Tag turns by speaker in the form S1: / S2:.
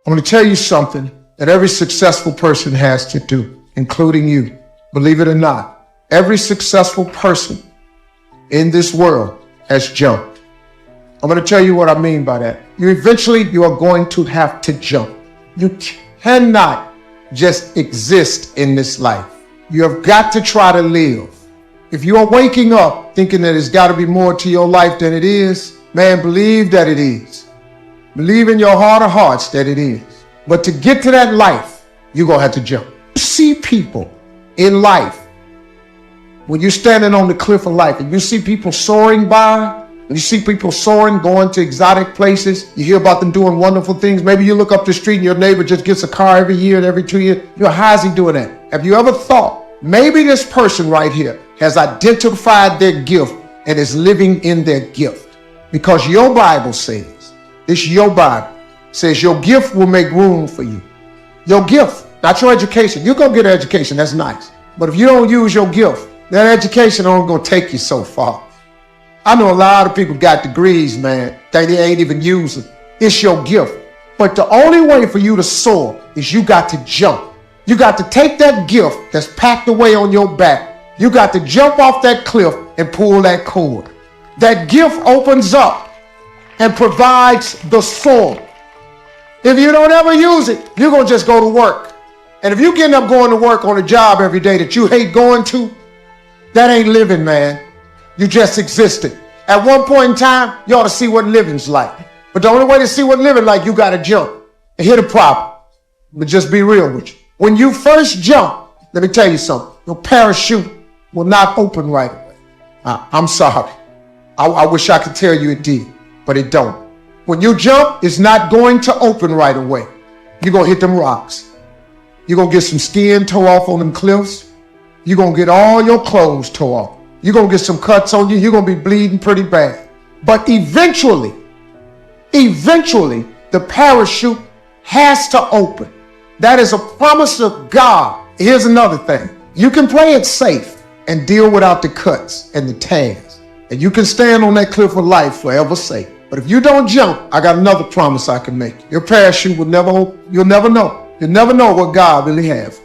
S1: I'm going to tell you something that every successful person has to do, including you. Believe it or not, every successful person in this world has jumped. I'm going to tell you what I mean by that. You are going to have to jump. You cannot just exist in this life. You have got to try to live. If you are waking up thinking that there's got to be more to your life than it is, man, believe that it is. Believe in your heart of hearts that it is. But to get to that life, you're going to have to jump. You see people in life, when you're standing on the cliff of life and you see people soaring by, you see people soaring, going to exotic places. You hear about them doing wonderful things. Maybe you look up the street and your neighbor just gets a car every year and every 2 years. How is he doing that? Have you ever thought, maybe this person right here has identified their gift and is living in their gift? Because your Bible says, your Bible says your gift will make room for you. Your gift, not your education. You're going to get an education, that's nice. But if you don't use your gift, that education only going to take you so far. I know a lot of people got degrees, man, that they ain't even using. It's your gift. But the only way for you to soar is you got to jump. You got to take that gift that's packed away on your back. You got to jump off that cliff and pull that cord. That gift opens up and provides the soar. If you don't ever use it, you're going to just go to work. And if you end up going to work on a job every day that you hate going to, that ain't living, man. You just existed. At one point in time, you ought to see what living's like. But the only way to see what living like, you got to jump. And here's the problem. But just be real with you. When you first jump, let me tell you something. Your parachute will not open right away. I'm sorry. I wish I could tell you it did, but it don't. When you jump, it's not going to open right away. You're going to hit them rocks. You're going to get some skin tore off on them cliffs. You're going to get all your clothes tore off. You're going to get some cuts on you. You're going to be bleeding pretty bad. But eventually, the parachute has to open. That is a promise of God. Here's another thing. You can play it safe and deal without the cuts and the tears. And you can stand on that cliff of life forever safe. But if you don't jump, I got another promise I can make. Your parachute will never open. You'll never know. You'll never know what God really has.